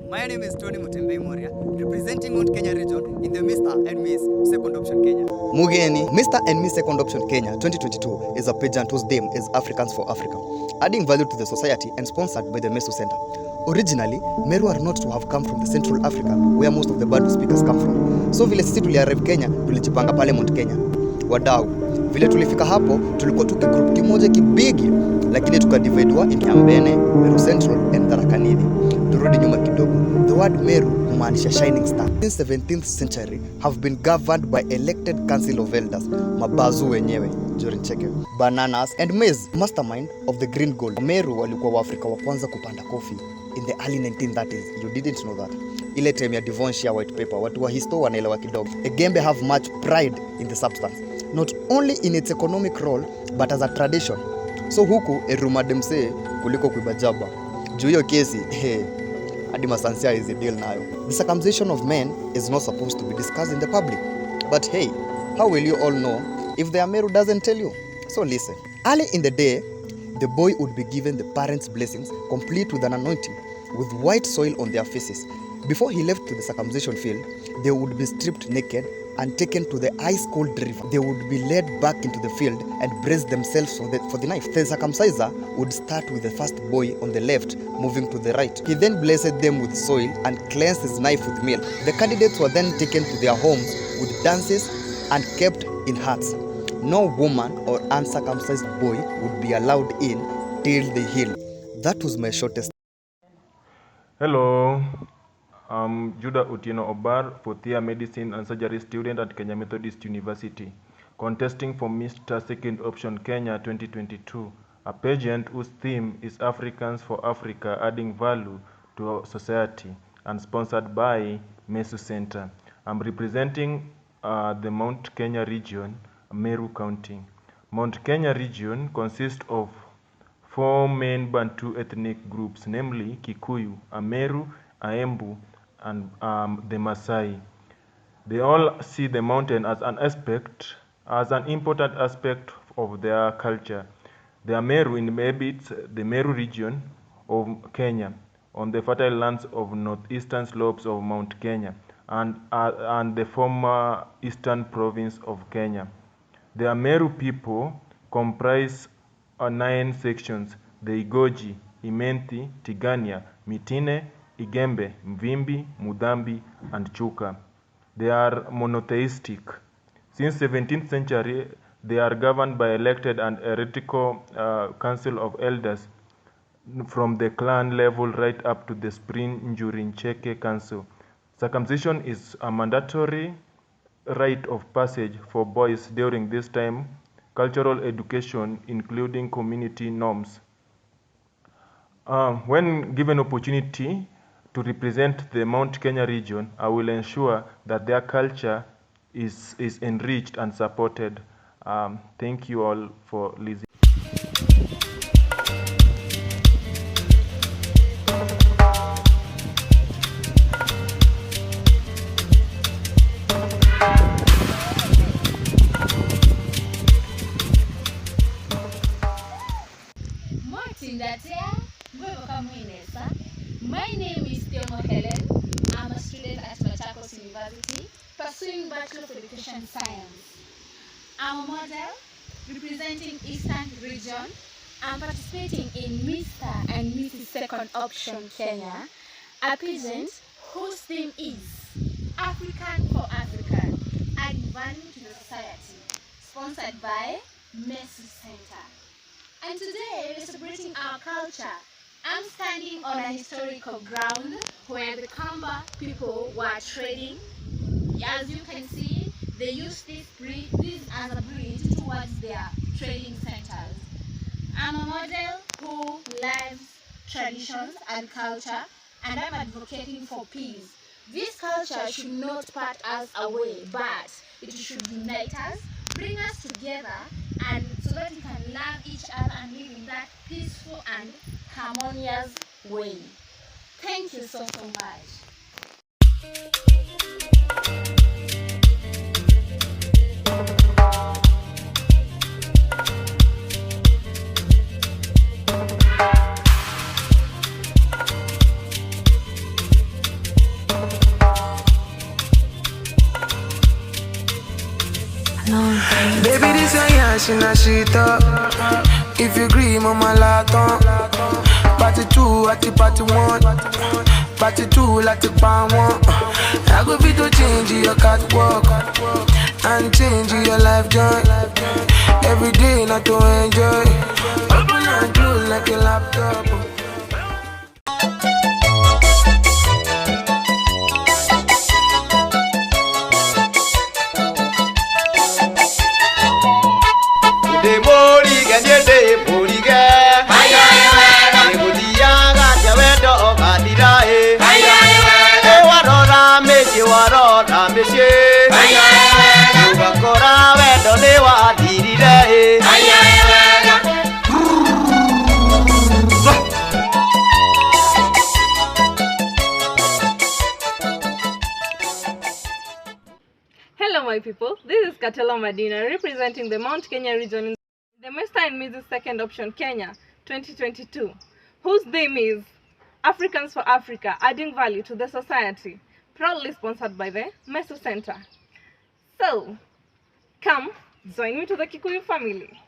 My name is Tony Mutembei Moria, representing Mount Kenya region in the Mr. and Miss Second Option Kenya. Mugeni, Mr. and Miss Second Option Kenya 2022 is a pageant whose theme is Africans for Africa, adding value to the society and sponsored by the Mesu Center. Originally, Meru are not to have come from the Central Africa where most of the Bantu speakers come from. So vile sisi tuliarrive Kenya, tulijipanga pale Mount Kenya. Wadau, vile tulifika hapo, tulikuwa tuki group kimoja kibigi, lakini tukadividwa into Ambene, Meru Central and Tharaka Nithi. Turudi nyuma kidogo. The word Meru humaanisha shining star. Since 17th century have been governed by elected council of elders, mabazu wenyewe, during cheke. Bananas and maize, mastermind of the green gold. Meru walikuwa Waafrika wa kwanza kupanda coffee in the early 1930s. You didn't know that. Ile time ya Devonshire white paper, watu wa histo wanaelewa kidogo. Egembe have much pride in the substance, not only in its economic role but as a tradition. So huku erumademse kuliko kuibajaba. Juu hiyo kesi, hadi masansia is a deal nayo. The circumcision of men is not supposed to be discussed in the public. But hey, how will you all know if the Ameru doesn't tell you? So listen. Early in the day, the boy would be given the parents' blessings, complete with an anointing, with white soil on their faces. Before he left to the circumcision field, they would be stripped naked and taken to the ice-cold river. They would be led back into the field and brace themselves for the knife. The circumciser would start with the first boy on the left, moving to the right. He then blessed them with soil and cleansed his knife with milk. The candidates were then taken to their homes with dances and kept in huts. No woman or uncircumcised boy would be allowed in till they heal. That was my shortest. Hello, I'm Judah Utieno Obar, fourth-year medicine and surgery student at Kenya Methodist University, contesting for Mr. Second Option Kenya 2022, a pageant whose theme is Africans for Africa, adding value to our society, and sponsored by Mesu Center. I'm representing the Mount Kenya region, Meru County. Mount Kenya region consists of 4 main Bantu ethnic groups, namely Kikuyu, Ameru, Aembu, and the Maasai. They all see the mountain as an important aspect of their culture. The Ameru inhabits the Meru region of Kenya on the fertile lands of northeastern slopes of Mount Kenya and the former eastern province of Kenya. The Ameru people comprise 9 sections: the Igoji, Imenti, Tigania, Mitine, Igembe, Mvimbi, Mudambi, and Chuka. They are monotheistic. Since 17th century, they are governed by elected and heretical council of elders from the clan level right up to the Spring Njurincheke Council. Circumcision is a mandatory rite of passage for boys during this time. Cultural education, including community norms. When given opportunity to represent the Mount Kenya region, I will ensure that their culture is enriched and supported. Thank you all for listening. My name is Theomo Helen. I'm a student at Machakos University, pursuing Bachelor of Education Science. I'm a model representing Eastern Region. I'm participating in Mr. and Mrs. Second Option Kenya, a pageant whose theme is African for Africa, adding value to the society, sponsored by Mesu Center. And today we're celebrating our culture. I'm standing on a historical ground where the Kamba people were trading. As you can see, they use this as a bridge towards their trading centers. I'm a model who loves traditions and culture, and I'm advocating for peace. This culture should not part us away, but it should unite us, bring us together, and so that we can love each other and live in that peaceful and harmonious way. Thank you so much. Baby, this your yash in a sheet up. If you agree, mama laton. Party 2 at the party 1. Party 2 like the pan 1. I go fit to change your catwalk and change your life joy. Every day not to enjoy. Open and close like a laptop. Hello my people, this is Katela Madina representing the Mount Kenya region in the Mr. and Mrs. Second Option Kenya 2022, whose theme is Africans for Africa, adding value to the society, proudly sponsored by the Meso Center. So, come, join me to the Kikuyu family.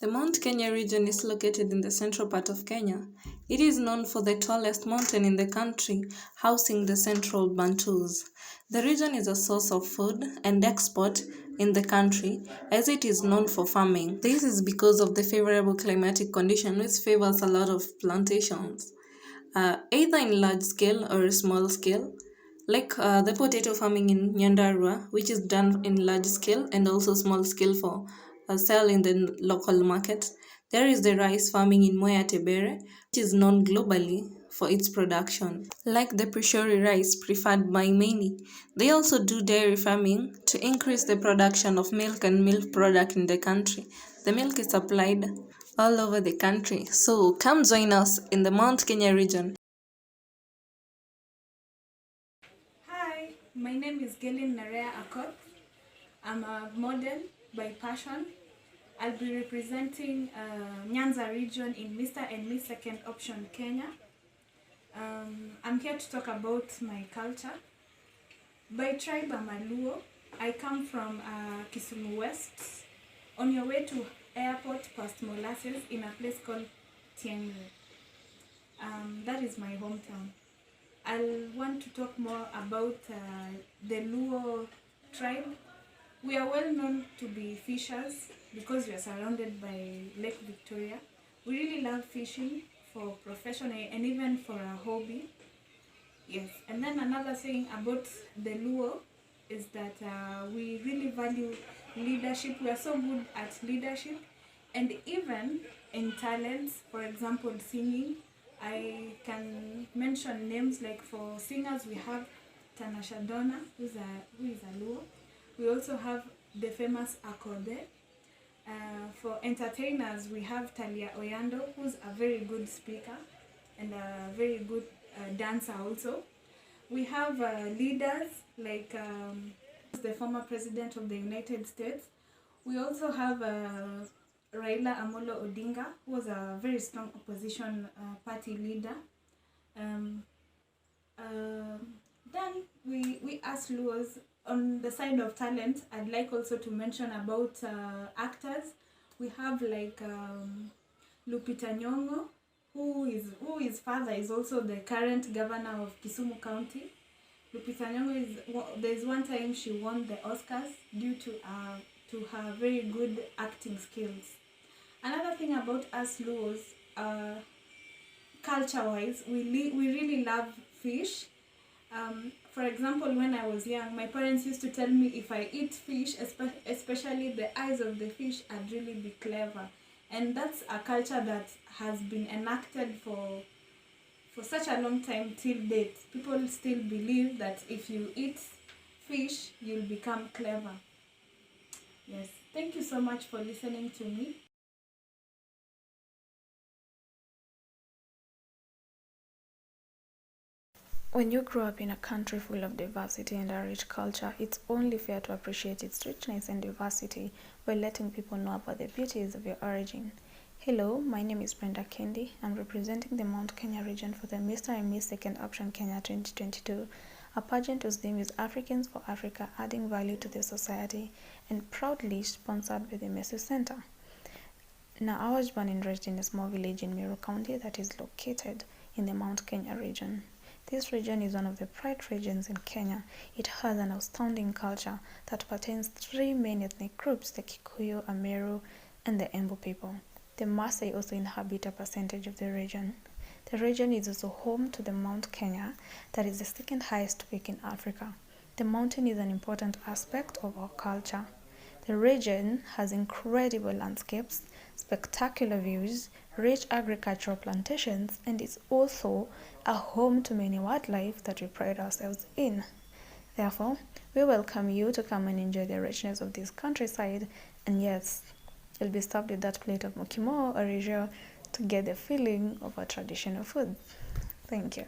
The Mount Kenya region is located in the central part of Kenya. It is known for the tallest mountain in the country, housing the central Bantus. The region is a source of food and export in the country, as it is known for farming. This is because of the favorable climatic condition, which favors a lot of plantations, either in large scale or small scale, like the potato farming in Nyandarua, which is done in large scale and also small scale for sell in the local market. There is the rice farming in Moya Tebere, which is known globally for its production. Like the Prishori rice preferred by many, they also do dairy farming to increase the production of milk and milk product in the country. The milk is supplied all over the country. So come join us in the Mount Kenya region. Hi, my name is Gelin Narea Akot. I'm a model by passion. I'll be representing Nyanza region in Mr. and Miss Second Option Kenya. I'm here to talk about my culture. By tribe, I'm a Luo. I come from Kisumu West. On your way to airport past Molasses in a place called Tiangre. That is my hometown. I'll want to talk more about the Luo tribe. We are well known to be fishers because we are surrounded by Lake Victoria. We really love fishing for profession and even for a hobby. Yes, and then another thing about the Luo is that we really value leadership. We are so good at leadership and even in talents, for example, singing. I can mention names like for singers we have Tanasha Donna, who is a Luo. We also have the famous Akode. For entertainers, we have Talia Oyando, who's a very good speaker and a very good dancer also. We have leaders like the former president of the United States. We also have Raila Amolo Odinga, who was a very strong opposition party leader. Then we as Luos, on the side of talent, I'd like also to mention about actors. We have like Lupita Nyong'o, who his father is also the current governor of Kisumu County. Lupita Nyong'o there's one time she won the Oscars due to her very good acting skills. Another thing about us Luos, culture-wise, we really love fish. For example, when I was young, my parents used to tell me if I eat fish, especially the eyes of the fish, I'd really be clever. And that's a culture that has been enacted for such a long time till date. People still believe that if you eat fish, you'll become clever. Yes, thank you so much for listening to me. When you grow up in a country full of diversity and a rich culture, it's only fair to appreciate its richness and diversity by letting people know about the beauties of your origin. Hello, my name is Brenda Kendi. I'm representing the Mount Kenya region for the Mr. and Miss Second Option Kenya 2022. a pageant whose theme is Africans for Africa, adding value to the society, and proudly sponsored by the MSOK Center. Now, I was born and raised in a small village in Meru County that is located in the Mount Kenya region. This region is one of the pride regions in Kenya. It has an outstanding culture that pertains three main ethnic groups, the Kikuyu, Ameru, and the Embu people. The Maasai also inhabit a percentage of the region. The region is also home to the Mount Kenya, that is the second highest peak in Africa. The mountain is an important aspect of our culture. The region has incredible landscapes, spectacular views, rich agricultural plantations, and is also a home to many wildlife that we pride ourselves in. Therefore, we welcome you to come and enjoy the richness of this countryside, and yes, you'll be served with that plate of mokimo or rijo to get the feeling of our traditional food. Thank you.